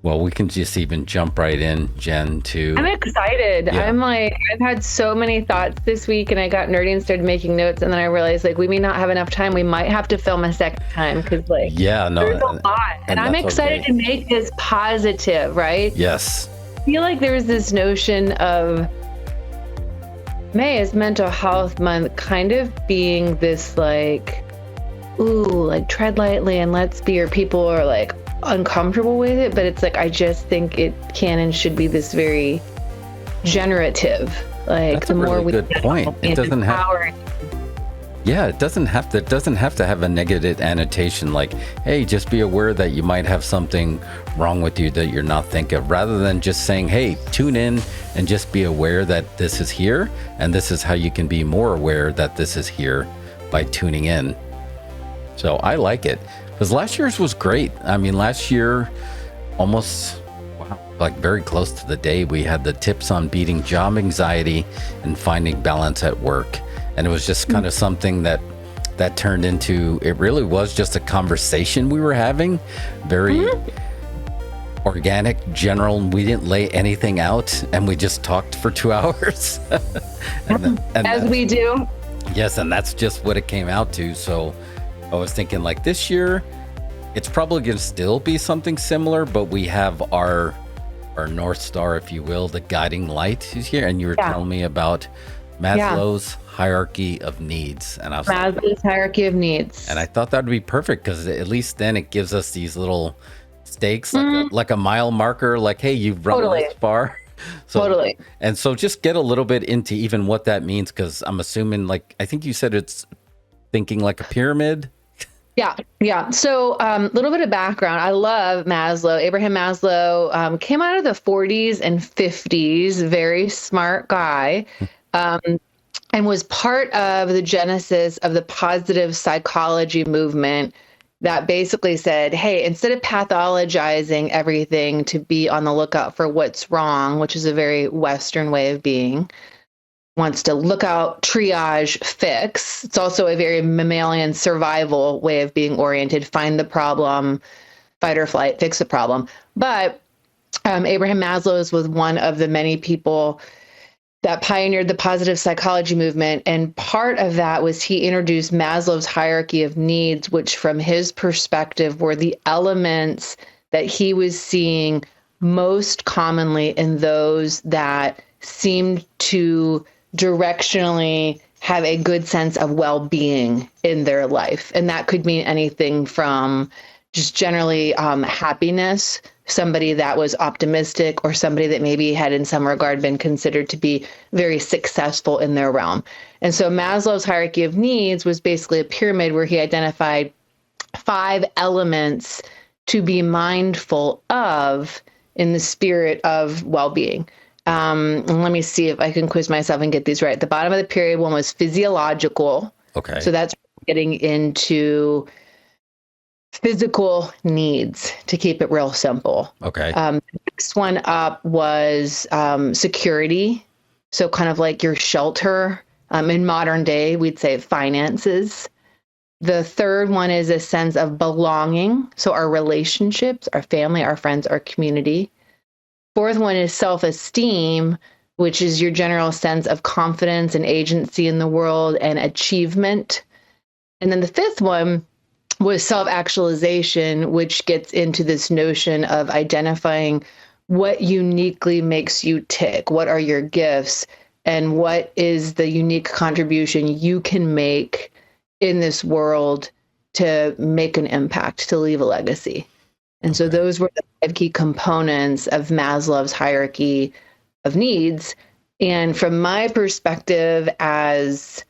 Well, we can just even jump right in, Jen, to... I'm excited. Yeah. I've had so many thoughts this week, and I got nerdy and started making notes, and then I realized we may not have enough time. We might have to film a second time because Yeah, no, there's a lot. And I'm excited to make this positive, right? Yes. I feel like there's this notion of May is Mental Health Month kind of being this tread lightly and let's be, or people are uncomfortable with it, but it's I just think it can and should be this very generative. That's the a more really good point. It doesn't have. Yeah, it doesn't have to have a negative annotation hey, just be aware that you might have something wrong with you that you're not thinking of, rather than just saying, hey, tune in and just be aware that this is here, and this is how you can be more aware that this is here by tuning in. So I like it. Because last year's was great. I mean, last year, almost, very close to the day, we had the tips on beating job anxiety and finding balance at work. And it was just kind of something that turned into, it really was just a conversation we were having. Very organic, general. We didn't lay anything out, and we just talked for 2 hours. As we do. Yes, and that's just what it came out to. So I was thinking this year, it's probably going to still be something similar, but we have our North Star, if you will, the guiding light is here. And you were telling me about Maslow's hierarchy of needs. And I was Maslow's hierarchy of needs. And I thought that would be perfect because at least then it gives us these little stakes, like a mile marker, hey, you've run this far. So, totally. And so just get a little bit into even what that means, because I'm assuming, I think you said it's thinking like a pyramid. Yeah. So a little bit of background. I love Maslow. Abraham Maslow came out of the 40s and 50s, very smart guy, and was part of the genesis of the positive psychology movement that basically said, hey, instead of pathologizing everything to be on the lookout for what's wrong, which is a very Western way of being, wants to look out, triage, fix. It's also a very mammalian survival way of being oriented. Find the problem, fight or flight, fix the problem. But Abraham Maslow was one of the many people that pioneered the positive psychology movement. And part of that was he introduced Maslow's hierarchy of needs, which from his perspective were the elements that he was seeing most commonly in those that seemed to directionally have a good sense of well-being in their life. And that could mean anything from just generally happiness, somebody that was optimistic, or somebody that maybe had in some regard been considered to be very successful in their realm. And so Maslow's hierarchy of needs was basically a pyramid where he identified 5 elements to be mindful of in the spirit of well-being. Let me see if I can quiz myself and get these right. At the bottom of the period, one was physiological. Okay. So that's getting into physical needs, to keep it real simple. Okay. Next one up was security. So kind of like your shelter. In modern day, we'd say finances. The third one is a sense of belonging. So our relationships, our family, our friends, our community. Fourth one is self-esteem, which is your general sense of confidence and agency in the world and achievement. And then the fifth one was self-actualization, which gets into this notion of identifying what uniquely makes you tick, what are your gifts, and what is the unique contribution you can make in this world to make an impact, to leave a legacy. And so those were the 5 key components of Maslow's hierarchy of needs. And from my perspective as,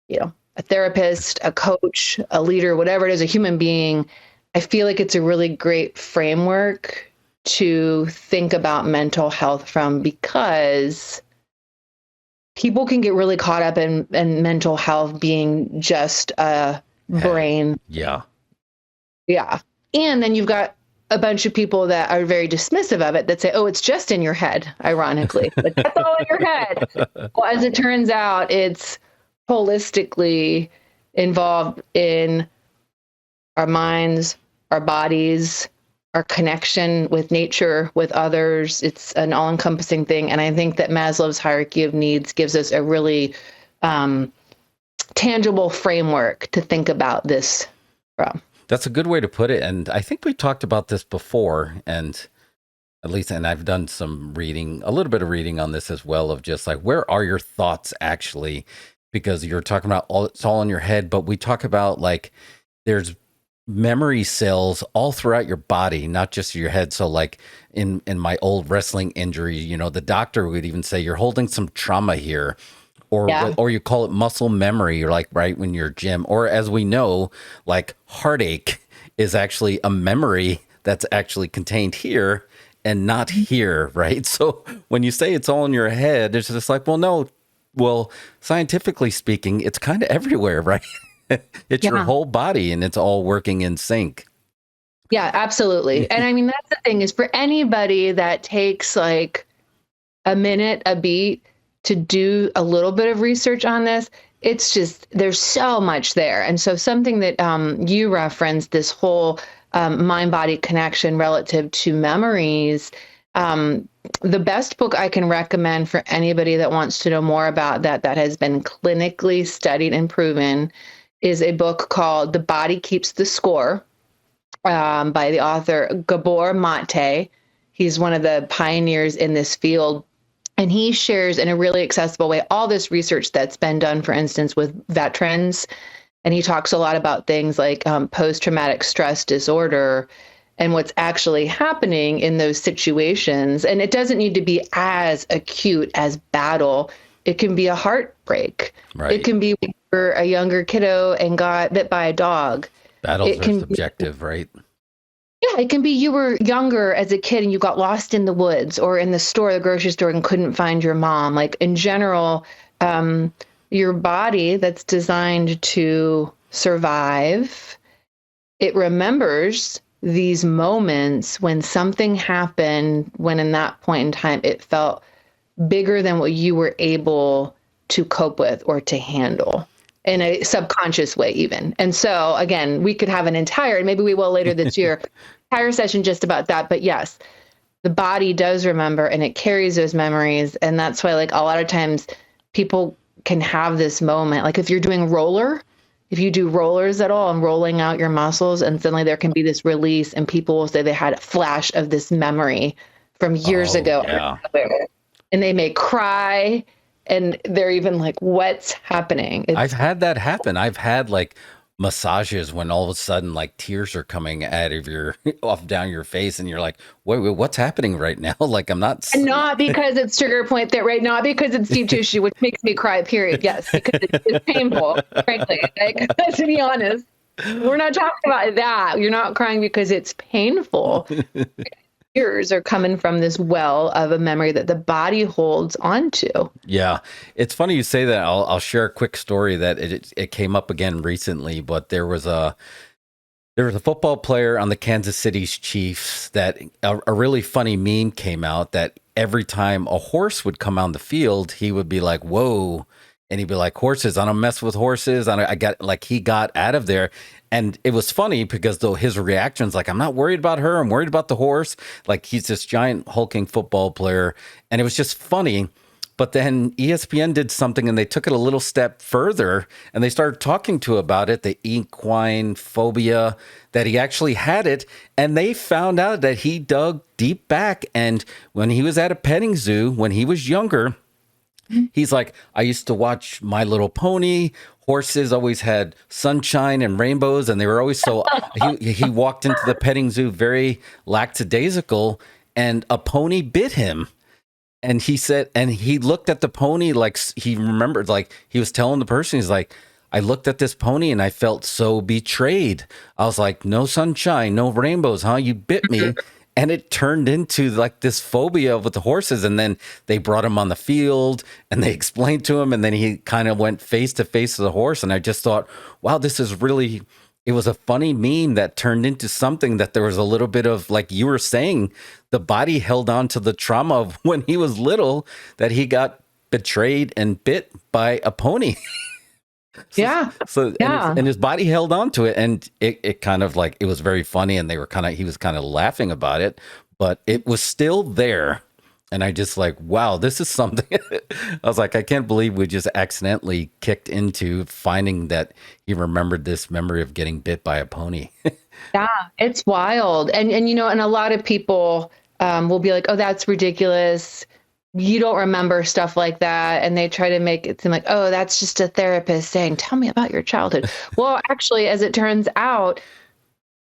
a therapist, a coach, a leader, whatever it is, a human being, I feel like it's a really great framework to think about mental health from, because people can get really caught up in mental health being just a brain. Yeah. And then you've got a bunch of people that are very dismissive of it that say, oh, it's just in your head, ironically. But that's all in your head. Well, as it turns out, it's holistically involved in our minds, our bodies, our connection with nature, with others. It's an all-encompassing thing. And I think that Maslow's hierarchy of needs gives us a really tangible framework to think about this from. That's a good way to put it. And I think we talked about this before, and at least, and I've done some reading, a little bit of reading on this as well, of just like, where are your thoughts actually? Because you're talking about it's all in your head, but we talk about like there's memory cells all throughout your body, not just your head. So like in my old wrestling injury, you know, the doctor would even say you're holding some trauma here, or you call it muscle memory. You're like, right, when you're gym, or as we know, like heartache is actually a memory that's actually contained here and not here, right? So when you say it's all in your head, it's just like, well, no, well, scientifically speaking, it's kind of everywhere, right? It's your whole body, and it's all working in sync. Yeah, absolutely. And I mean, that's the thing, is for anybody that takes like a minute, a beat to do a little bit of research on this, it's just, there's so much there. And so something that you referenced, this whole mind-body connection relative to memories, the best book I can recommend for anybody that wants to know more about that has been clinically studied and proven, is a book called The Body Keeps the Score, by the author Gabor Mate. He's one of the pioneers in this field. And he shares in a really accessible way all this research that's been done, for instance, with veterans. And he talks a lot about things like post-traumatic stress disorder and what's actually happening in those situations. And it doesn't need to be as acute as battle. It can be a heartbreak. Right. It can be when you're a younger kiddo and got bit by a dog. Battles are subjective, right? Yeah, it can be you were younger as a kid and you got lost in the woods or in the store, the grocery store, and couldn't find your mom. Like in general, your body that's designed to survive, it remembers these moments when something happened, when in that point in time it felt bigger than what you were able to cope with or to handle in a subconscious way even. And so again, we could have an entire, and maybe we will later this year, entire session just about that. But yes, the body does remember and it carries those memories. And that's why like a lot of times people can have this moment, like if you're doing if you do rollers at all and rolling out your muscles, and suddenly there can be this release and people will say they had a flash of this memory from years ago. Yeah. And they may cry and they're even like, what's happening? I've had that happen. I've had like massages when all of a sudden like tears are coming out of off down your face, and you're like, wait, what's happening right now? Like I'm not. And not because it's trigger point that, right? Not because it's deep tissue, which makes me cry, period. Yes, because it's painful, frankly. Like, to be honest, we're not talking about that. You're not crying because it's painful. Tears are coming from this well of a memory that the body holds onto. Yeah, it's funny you say that. I'll share a quick story that it came up again recently, but there was a football player on the Kansas City Chiefs that a really funny meme came out that every time a horse would come on the field, he would be like, whoa. And he'd be like, horses, I don't mess with horses. I got like, he got out of there. And it was funny because though his reaction's like, I'm not worried about her. I'm worried about the horse. Like he's this giant hulking football player. And it was just funny. But then ESPN did something and they took it a little step further and they started talking to about it, the equine phobia, that he actually had it. And they found out that he dug deep back. And when he was at a petting zoo, when he was younger, he's like, I used to watch My Little Pony. Horses always had sunshine and rainbows, and they were always so. He walked into the petting zoo very lackadaisical, and a pony bit him. And he said, and he looked at the pony like he remembered, like he was telling the person, he's like, I looked at this pony and I felt so betrayed. I was like, no sunshine, no rainbows, huh? You bit me. And it turned into like this phobia with the horses. And then they brought him on the field and they explained to him. And then he kind of went face to face with the horse. And I just thought, wow, this is really, it was a funny meme that turned into something that there was a little bit of, like you were saying, the body held on to the trauma of when he was little, that he got betrayed and bit by a pony. So, Yeah. so Yeah. and his body held on to it, and it kind of like, it was very funny, and he was kind of laughing about it, but it was still there. And I just like, wow, this is something. I was like, I can't believe we just accidentally kicked into finding that he remembered this memory of getting bit by a pony. Yeah, it's wild. And and a lot of people will be like, "Oh, that's ridiculous. You don't remember stuff like that." And they try to make it seem like, "Oh, that's just a therapist saying, 'Tell me about your childhood.'" Well, actually, as it turns out,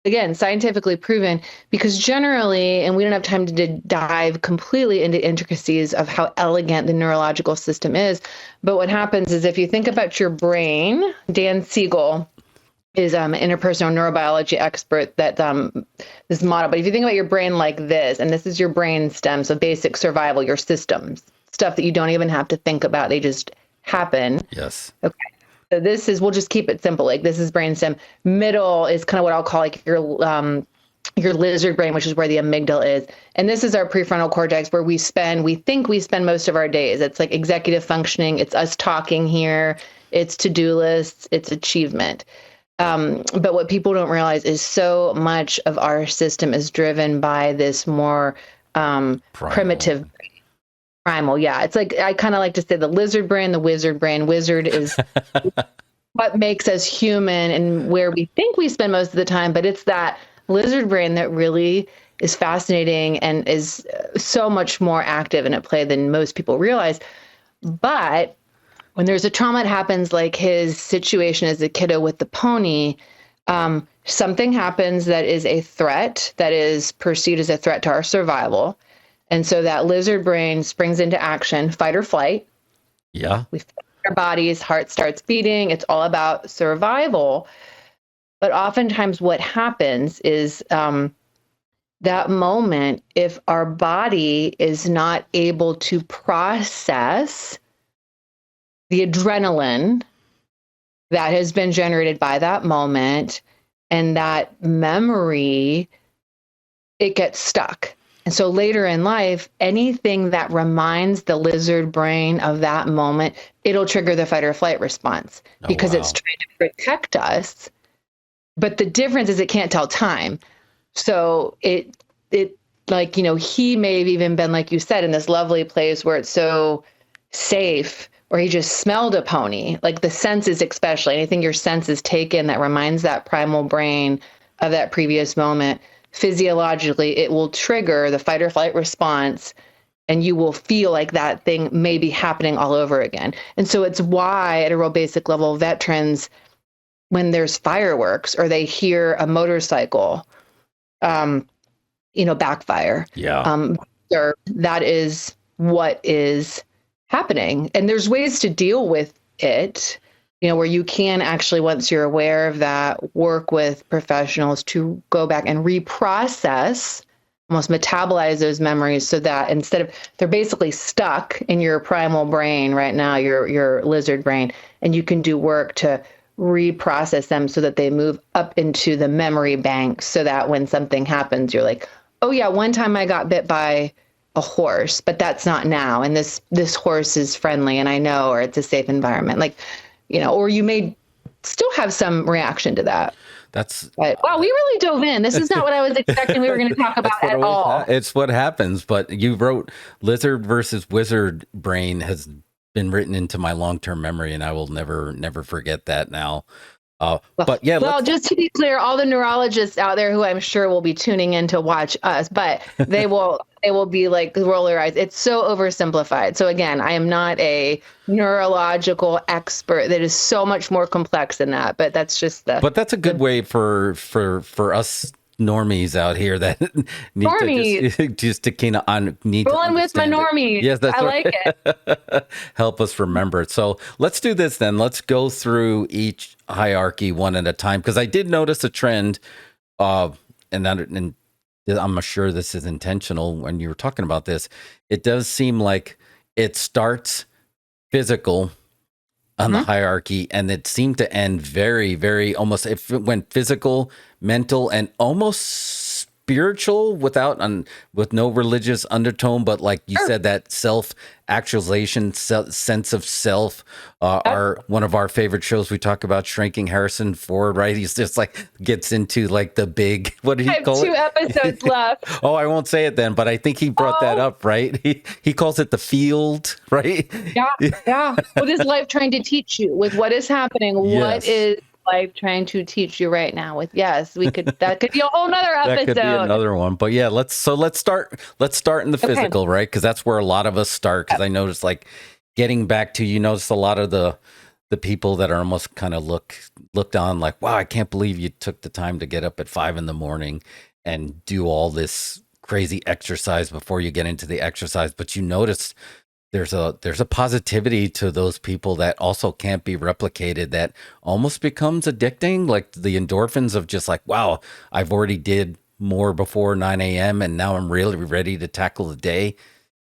again, scientifically proven, because generally, and we don't have time to dive completely into intricacies of how elegant the neurological system is, but what happens is if you think about your brain, Dan Siegel is an interpersonal neurobiology expert that this model. But if you think about your brain like this, and this is your brain stem, so basic survival, your systems, stuff that you don't even have to think about, they just happen. Yes. Okay. So this is, we'll just keep it simple. Like this is brainstem. Middle is kind of what I'll call like your lizard brain, which is where the amygdala is. And this is our prefrontal cortex where we think we spend most of our days. It's like executive functioning. It's us talking here. It's to-do lists. It's achievement. But what people don't realize is so much of our system is driven by this more primitive, primal. Yeah, it's like, I kind of like to say the lizard brain, the wizard brain. Wizard is what makes us human and where we think we spend most of the time, but it's that lizard brain that really is fascinating and is so much more active and at play than most people realize. But when there's a trauma that happens, like his situation as a kiddo with the pony, something happens that is a threat, that is perceived as a threat to our survival. And so that lizard brain springs into action, fight or flight. Yeah. We feel our bodies, heart starts beating. It's all about survival. But oftentimes what happens is that moment, if our body is not able to process the adrenaline that has been generated by that moment and that memory, it gets stuck. And so later in life, anything that reminds the lizard brain of that moment, it'll trigger the fight or flight response because it's trying to protect us. But the difference is it can't tell time. So it like, he may have even been, like you said, in this lovely place where it's so safe, or he just smelled a pony, like the senses, especially anything your senses take in that reminds that primal brain of that previous moment. Physiologically, it will trigger the fight or flight response, and you will feel like that thing may be happening all over again. And so it's why, at a real basic level, veterans, when there's fireworks or they hear a motorcycle, backfire. Yeah. That is what is happening. And there's ways to deal with it, where you can actually, once you're aware of that, work with professionals to go back and reprocess, almost metabolize those memories so that instead of, they're basically stuck in your primal brain right now, your lizard brain, and you can do work to reprocess them so that they move up into the memory bank so that when something happens, you're like, oh yeah, one time I got bit by a horse, but that's not now. And this horse is friendly and I know, or it's a safe environment. Like, or you may still have some reaction to that. But, wow, we really dove in. This is not what I was expecting we were going to talk about at all. It's what happens. But you wrote lizard versus wizard brain has been written into my long-term memory, and I will never forget that now. But yeah. Well, just to be clear, all the neurologists out there who I'm sure will be tuning in to watch us, but they will be like, roll their eyes. It's so oversimplified. So again, I am not a neurological expert. That is so much more complex than that. But that's just But that's a good way for us normies out here that need to kind of need rolling with my normies. Yes, that's right. Like it. Help us remember it. So let's do this then. Let's go through each hierarchy one at a time, because I did notice a trend, and I'm sure this is intentional. When you were talking about this, it does seem like it starts physical on the hierarchy, and it seemed to end very, very almost, if it went physical, mental, and almost spiritual with no religious undertone, but like you said, that self-actualization, sense of self. Our one of our favorite shows, we talk about Shrinking Harrison Ford, right? He's just like gets into like the big, what did he call it? I have 2 episodes left. Oh, I won't say it then, but I think he brought that up, right? He calls it the field, right? Yeah. What is life trying to teach you with what is happening? Yes. What is life trying to teach you right now? That could be a whole nother episode. That could be another one. But yeah, let's start in the physical, right? Because that's where a lot of us start. Because I noticed, like, getting back to, you notice a lot of the people that are almost kind of looked on like, wow, I can't believe you took the time to get up at 5 a.m. and do all this crazy exercise before you get into the exercise. But you notice there's a positivity to those people that also can't be replicated, that almost becomes addicting, like the endorphins of just like, wow, I've already did more before 9 a.m. and now I'm really ready to tackle the day.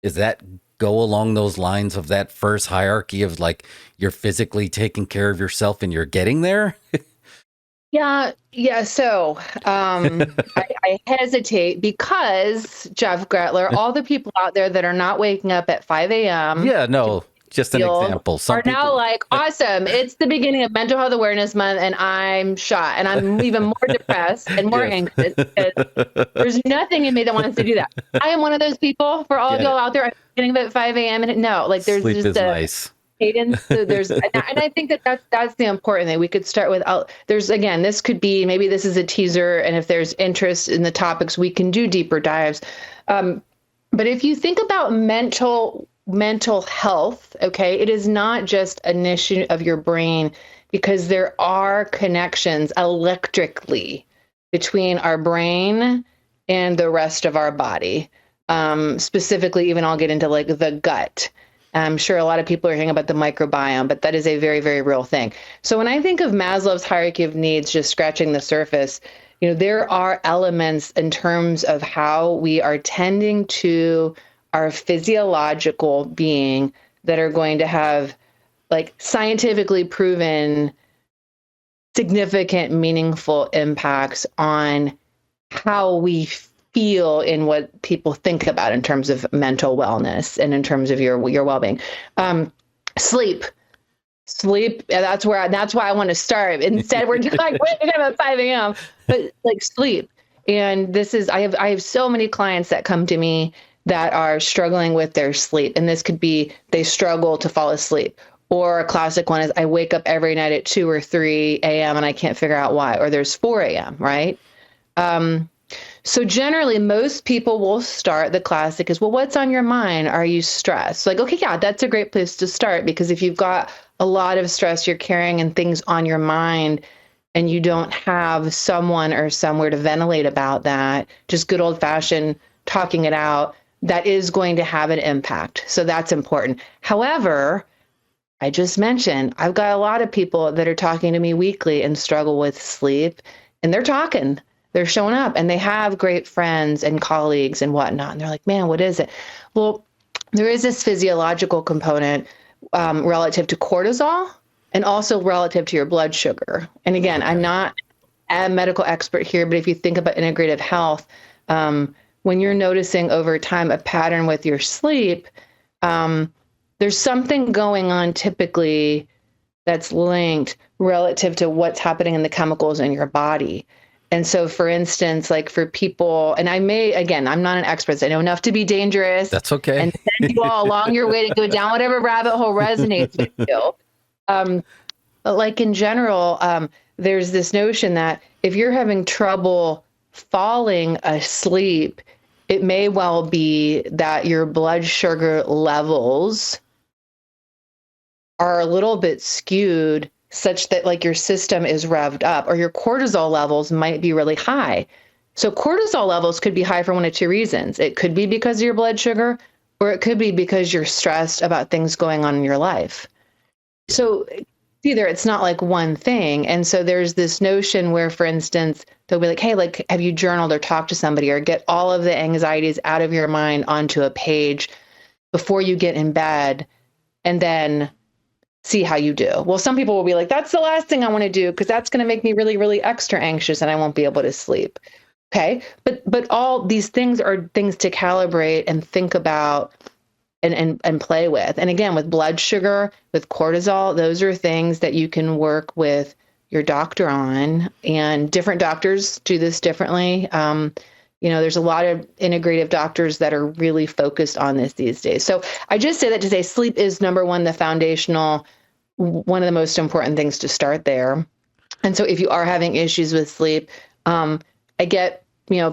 Is that go along those lines of that first hierarchy of like, you're physically taking care of yourself and you're getting there? Yeah. So I hesitate because, Jeff Gretler, all the people out there that are not waking up at 5 a.m. Yeah, no, just an example. Some people now like, awesome, it's the beginning of Mental Health Awareness Month and I'm shot and I'm even more depressed and more anxious because there's nothing in me that wants to do that. I am one of those people. For all of y'all out there, I'm getting up at 5 a.m. and no, like there's sleep just is nice. cadence. So there's, and I think that's the important thing. We could start with, this could be, maybe this is a teaser, and if there's interest in the topics, we can do deeper dives. But if you think about mental health, okay, it is not just an issue of your brain, because there are connections electrically between our brain and the rest of our body. Specifically, even I'll get into like the gut. I'm sure a lot of people are hearing about the microbiome, but that is a very, very real thing. So when I think of Maslow's hierarchy of needs, just scratching the surface, there are elements in terms of how we are tending to our physiological being that are going to have like scientifically proven significant, meaningful impacts on how we feel in what people think about in terms of mental wellness and in terms of your well-being. Sleep. That's why I want to start. Instead, we're like, wait, about 5 a.m. But like sleep. And I have so many clients that come to me that are struggling with their sleep. And this could be, they struggle to fall asleep. Or a classic one is, I wake up every night at 2 or 3 a.m. and I can't figure out why. Or there's 4 a.m., right? So generally, most people will start, the classic is, well, what's on your mind? Are you stressed? Like, okay, yeah, that's a great place to start, because if you've got a lot of stress you're carrying and things on your mind, and you don't have someone or somewhere to ventilate about that, just good old fashioned talking it out, that is going to have an impact. So that's important. However, I just mentioned, I've got a lot of people that are talking to me weekly and struggle with sleep, and they're showing up, and they have great friends and colleagues and whatnot. And they're like, man, what is it? Well, there is this physiological component relative to cortisol and also relative to your blood sugar. And again, I'm not a medical expert here, but if you think about integrative health, when you're noticing over time a pattern with your sleep, there's something going on typically that's linked relative to what's happening in the chemicals in your body. And so, for instance, like for people, and I'm not an expert, so I know enough to be dangerous. That's okay. And send you all along your way to go down whatever rabbit hole resonates with you. But like in general, there's this notion that if you're having trouble falling asleep, it may well be that your blood sugar levels are a little bit skewed, such that like your system is revved up, or your cortisol levels might be really high. So cortisol levels could be high for one of two reasons. It could be because of your blood sugar, or it could be because you're stressed about things going on in your life. So either it's not like one thing. And so there's this notion where, for instance, they'll be like, hey, like, have you journaled or talked to somebody, or get all of the anxieties out of your mind onto a page before you get in bed, and then see how you do. Well, some people will be like, that's the last thing I want to do, because that's going to make me really, really extra anxious and I won't be able to sleep. Okay. But all these things are things to calibrate and think about and play with. And again, with blood sugar, with cortisol, those are things that you can work with your doctor on. And different doctors do this differently. There's a lot of integrative doctors that are really focused on this these days. So I just say that to say sleep is number one, the foundational, one of the most important things to start there. And so if you are having issues with sleep, I get,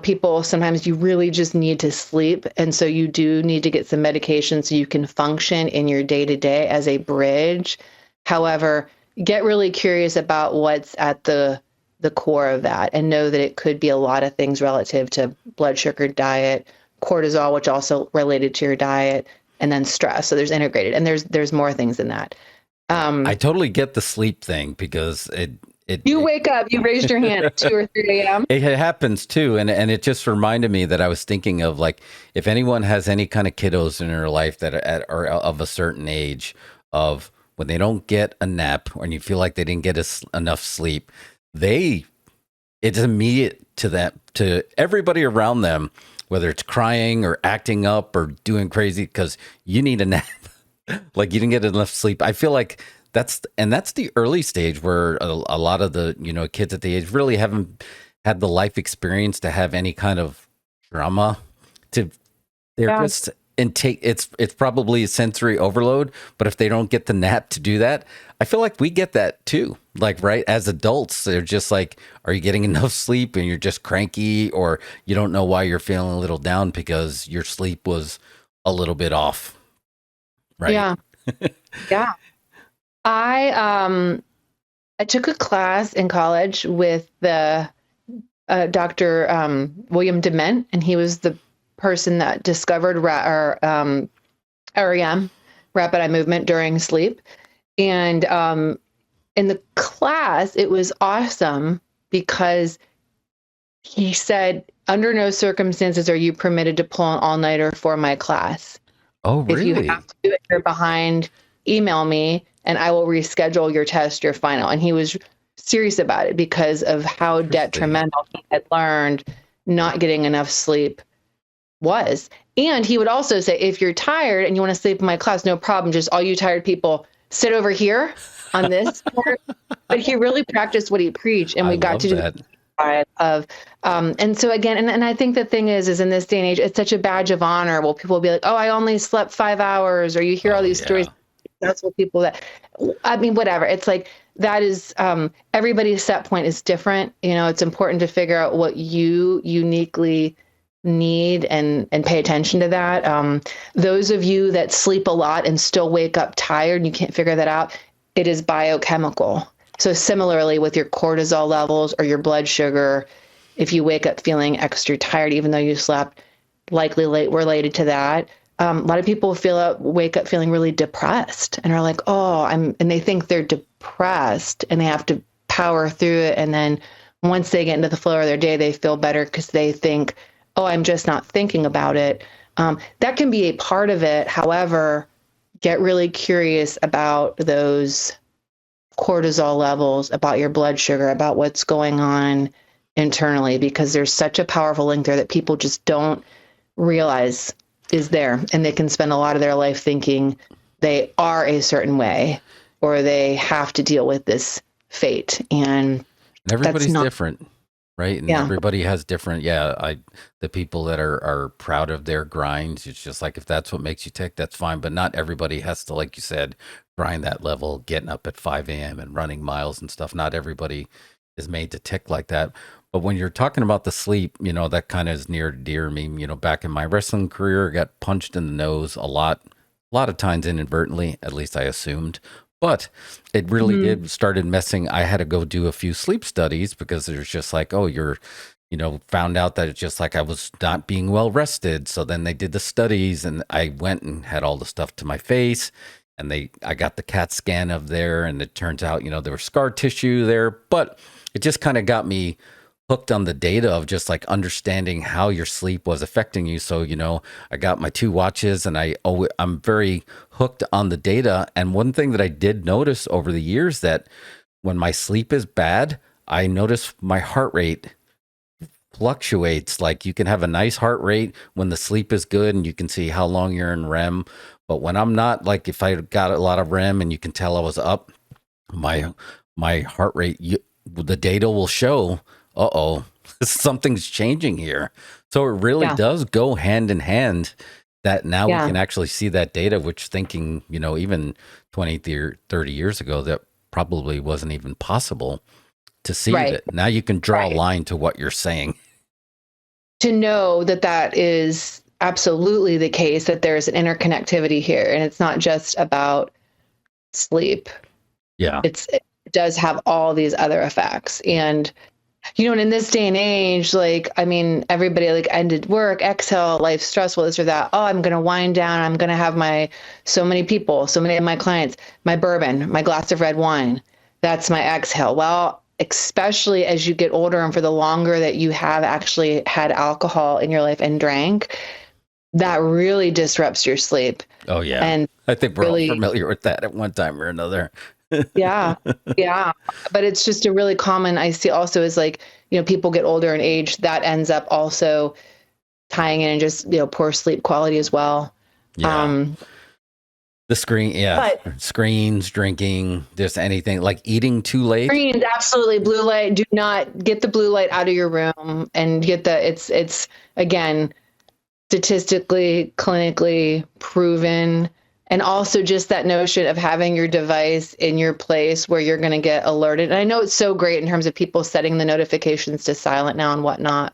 people, sometimes you really just need to sleep. And so you do need to get some medication so you can function in your day-to-day as a bridge. However, get really curious about what's at the core of that and know that it could be a lot of things relative to blood sugar, diet, cortisol, which also related to your diet, and then stress. So there's integrated, and there's more things than that. I totally get the sleep thing because you wake up, you raised your hand at 2 or 3 a.m. It happens too. And it just reminded me that I was thinking of, like, if anyone has any kind of kiddos in their life that are of a certain age, of when they don't get a nap or you feel like they didn't get enough sleep, it's immediate to everybody around them, whether it's crying or acting up or doing crazy because you need a nap. Like, you didn't get enough sleep. I feel like that's the early stage where a lot of the, kids at the age really haven't had the life experience to have any kind of trauma. It's probably a sensory overload, but if they don't get the nap to do that, I feel like we get that too. Like, right, as adults, they're just like, are you getting enough sleep? And you're just cranky, or you don't know why you're feeling a little down because your sleep was a little bit off. Right. Yeah. Yeah. I took a class in college with the Dr. William Dement, and he was the person that discovered REM, rapid eye movement during sleep. And in the class, it was awesome because he said, under no circumstances are you permitted to pull an all-nighter for my class. Oh, really? If you have to do it, you're behind, email me and I will reschedule your test, your final. And he was serious about it because of how detrimental he had learned not getting enough sleep was. And he would also say, if you're tired and you want to sleep in my class, no problem. Just all you tired people sit over here on this part. But he really practiced what he preached, and we got to do that. And so again, and I think the thing is in this day and age, it's such a badge of honor. Well, people will be like, oh, I only slept 5 hours, or you hear all these stories. That's what people whatever. It's like, that is, everybody's set point is different. It's important to figure out what you uniquely need and pay attention to that. Those of you that sleep a lot and still wake up tired and you can't figure that out, it is biochemical. So similarly with your cortisol levels or your blood sugar, if you wake up feeling extra tired, even though you slept, likely related to that. A lot of people wake up feeling really depressed and are like, and they think they're depressed and they have to power through it. And then once they get into the flow of their day, they feel better because they think, I'm just not thinking about it. That can be a part of it. However, get really curious about those cortisol levels, about your blood sugar, about what's going on internally, because there's such a powerful link there that people just don't realize is there. And they can spend a lot of their life thinking they are a certain way or they have to deal with this fate. And everybody's different. Right. And everybody has different. The people that are proud of their grinds, it's just like, if that's what makes you tick, that's fine. But not everybody has to, like you said, grind that level, getting up at 5 a.m. and running miles and stuff. Not everybody is made to tick like that. But when you're talking about the sleep, that kind of is near and dear to me. Back in my wrestling career, I got punched in the nose a lot of times inadvertently, at least I assumed. But it really started messing. I had to go do a few sleep studies because there's just like, you're, found out that it's just like I was not being well rested. So then they did the studies and I went and had all the stuff to my face, and I got the CAT scan of there, and it turns out, there was scar tissue there, but it just kind of got me hooked on the data of just like understanding how your sleep was affecting you. So, I got my 2 watches and I'm very hooked on the data. And one thing that I did notice over the years, that when my sleep is bad, I notice my heart rate fluctuates. Like you can have a nice heart rate when the sleep is good and you can see how long you're in REM. But when I'm not, like if I got a lot of REM and you can tell I was up, my heart rate, the data will show, uh-oh, something's changing here. So it really does go hand in hand that now we can actually see that data, which thinking, even 20, 30 years ago, that probably wasn't even possible to see that. Now you can draw a line to what you're saying. To know that that is absolutely the case, that there's an interconnectivity here, and it's not just about sleep. Yeah. It does have all these other effects. And, and in this day and age, everybody ended work, exhale, life's stressful, this or that. Oh, I'm going to wind down. I'm going to have so many of my clients, my bourbon, my glass of red wine. That's my exhale. Well, especially as you get older and for the longer that you have actually had alcohol in your life and drank, that really disrupts your sleep. Oh, yeah. And I think we're all familiar with that at one time or another. Yeah. But it's just a really common, I see also is people get older in age, that ends up also tying in just, poor sleep quality as well. Yeah. The screens, drinking, just anything like eating too late. Screens, absolutely. Blue light. Do not get the blue light out of your room and get it's again, statistically, clinically proven. And also just that notion of having your device in your place where you're going to get alerted. And I know it's so great in terms of people setting the notifications to silent now and whatnot.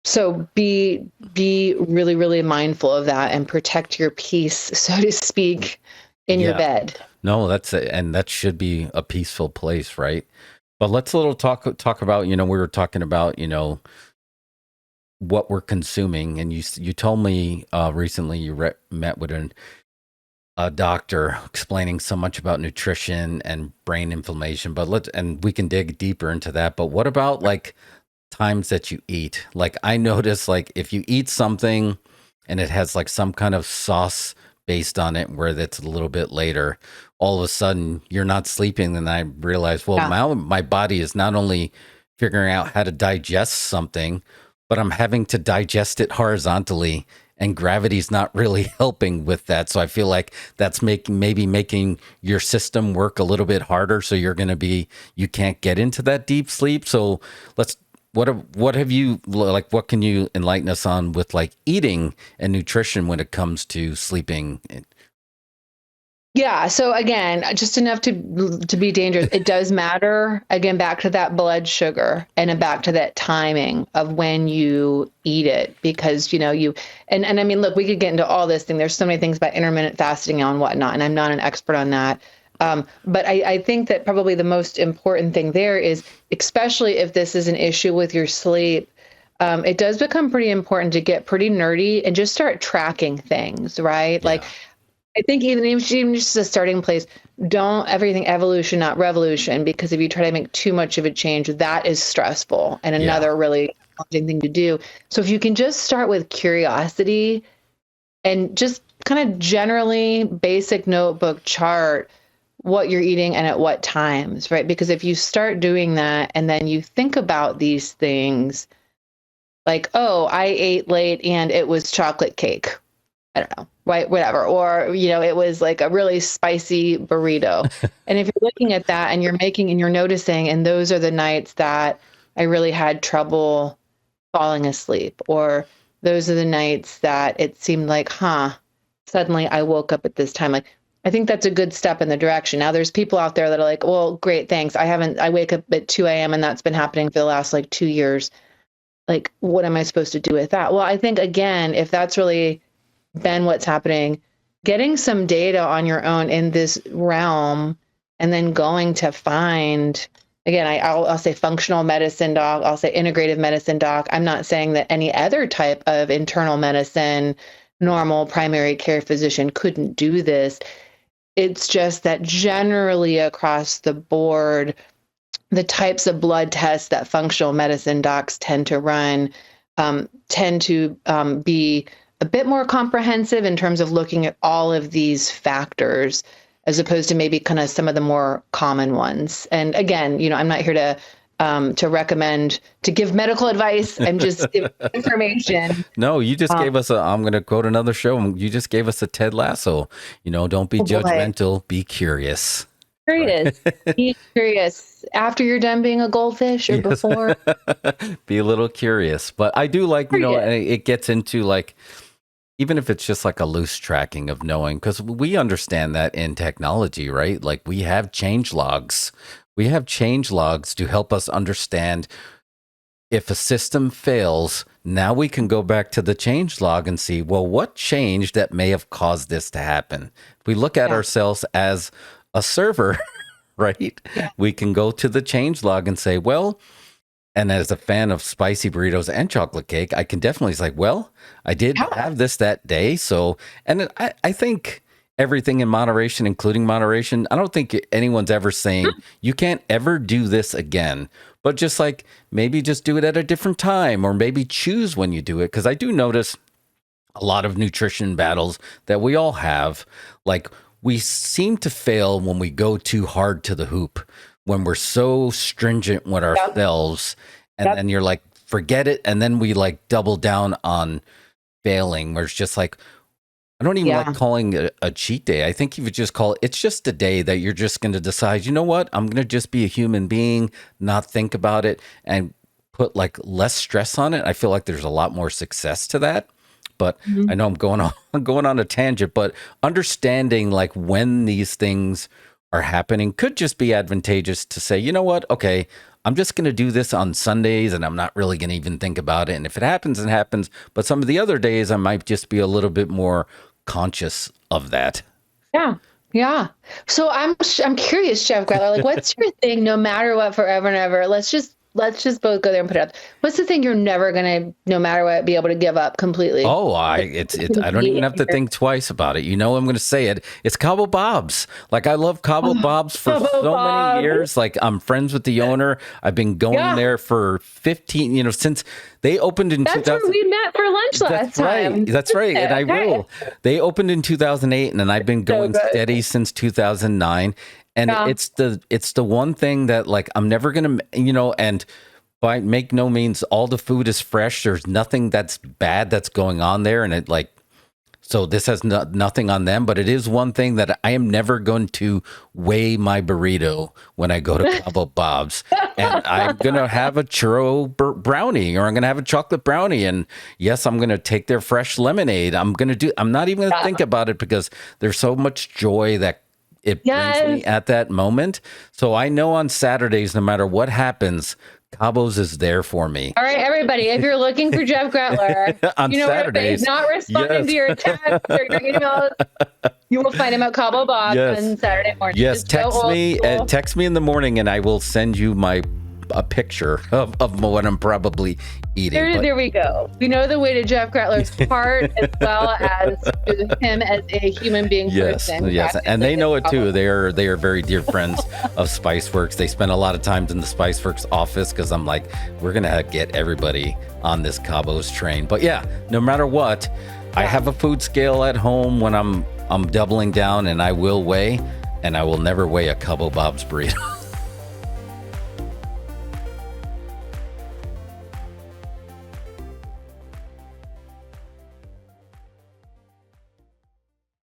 So be really, really mindful of that and protect your peace, so to speak, in your bed. No, that's it. And that should be a peaceful place, right? But let's talk about, we were talking about, what we're consuming. And you told me recently you met with a doctor explaining so much about nutrition and brain inflammation, and we can dig deeper into that. But what about times that you eat? I notice if you eat something and it has some kind of sauce based on it where that's a little bit later, all of a sudden you're not sleeping. And I realize, now my body is not only figuring out how to digest something, but I'm having to digest it horizontally, and gravity's not really helping with that. So I feel like that's maybe making your system work a little bit harder. So you can't get into that deep sleep. So what have you, what can you enlighten us on with eating and nutrition when it comes to sleeping? Yeah. So again, just enough to be dangerous. It does matter. Again, back to that blood sugar and back to that timing of when you eat it, because, and I mean, look, we could get into all this thing. There's so many things about intermittent fasting and whatnot, and I'm not an expert on that. But I think that probably the most important thing there is, especially if this is an issue with your sleep, it does become pretty important to get pretty nerdy and just start tracking things, right? Yeah. I think even just a starting place, don't everything evolution, not revolution, because if you try to make too much of a change, that is stressful and another really challenging thing to do. So if you can just start with curiosity and just kind of generally basic notebook chart what you're eating and at what times, right? Because if you start doing that and then you think about these things oh, I ate late and it was chocolate cake. I don't know, right? Whatever. Or, it was a really spicy burrito. And if you're looking at that and you're noticing, and those are the nights that I really had trouble falling asleep, or those are the nights that it seemed suddenly I woke up at this time. I think that's a good step in the direction. Now there's people out there that are well, great, thanks. I wake up at 2 a.m. and that's been happening for the last 2 years. What am I supposed to do with that? Well, I think again, if that's really been what's happening, getting some data on your own in this realm, and then going to find, again, I'll say functional medicine doc, I'll say integrative medicine doc. I'm not saying that any other type of internal medicine, normal primary care physician couldn't do this. It's just that generally across the board, the types of blood tests that functional medicine docs tend to run tend to be a bit more comprehensive in terms of looking at all of these factors, as opposed to maybe kind of some of the more common ones. And again, I'm not here to to recommend, to give medical advice. I'm just giving information. No, you just gave us I'm going to quote another show. You just gave us a Ted Lasso. Don't be judgmental, be curious. Curious. Be curious after you're done being a goldfish or before. Be a little curious. But I do like, it gets into like, even if it's just like a loose tracking of knowing, because we understand that in technology, right? Like we have change logs. We have change logs to help us understand if a system fails. Now we can go back to the change log and see, well, what changed that may have caused this to happen? If we look at ourselves as a server, right? Yeah. We can go to the change log and say, well, and as a fan of spicy burritos and chocolate cake, I can definitely say, well, I did have this that day. So, and I think everything in moderation, including moderation, I don't think anyone's ever saying you can't ever do this again, but just like maybe just do it at a different time or maybe choose when you do it. Because I do notice a lot of nutrition battles that we all have, like we seem to fail when we go too hard to the hoop, when we're so stringent with ourselves, and then you're like, forget it. And then we like double down on failing, where it's just like, I don't even like calling it a cheat day. I think you would just call it's just a day that you're just going to decide, you know what, I'm going to just be a human being, not think about it, and put like less stress on it. I feel like there's a lot more success to that. But I know I'm going on a tangent, but understanding like when these things are happening could just be advantageous to say, you know what? Okay, I'm just going to do this on Sundays and I'm not really going to even think about it. And if it happens, it happens. But some of the other days, I might just be a little bit more conscious of that. Yeah. Yeah. So I'm curious, Chef Grattler, like what's your thing no matter what, forever and ever? Let's just both go there and put it up. What's the thing you're never going to, no matter what, be able to give up completely? Oh, I don't even have to think twice about it. I'm going to say it. It's Cabo Bob's. Like I love Cabo Bob's for many years. Like I'm friends with the owner. I've been going there for 15, since they opened in 2000. That's where we met for lunch last time. That's right. And I will. They opened in 2008 and then I've been going steady since 2009. And it's the one thing that like I'm never gonna and by make no means all the food is fresh. There's nothing that's bad that's going on there, and it like so this has nothing on them, but it is one thing that I am never going to weigh my burrito when I go to Cabo Bob's, and I'm gonna have a churro brownie or I'm gonna have a chocolate brownie, and yes, I'm gonna take their fresh lemonade. I'm not even gonna think about it because there's so much joy that it brings me at that moment. So I know on Saturdays, no matter what happens, Cabo's is there for me. All right, everybody, if you're looking for Jeff Grattler, on Saturdays, he's not responding to your text or your emails, you will find him at Cabo Bob's on Saturday morning. Yes, text me in the morning and I will send you a picture of what I'm probably eating. There we go. We know the way to Jeff Grattler's heart as well as to him as a human being person. Yes, and they know it too. They are very dear friends of Spiceworks. They spend a lot of time in the Spiceworks office because I'm like, we're gonna get everybody on this Cabo's train. But yeah, no matter what, I have a food scale at home when I'm doubling down, and I will weigh, and I will never weigh a Cabo Bob's burrito.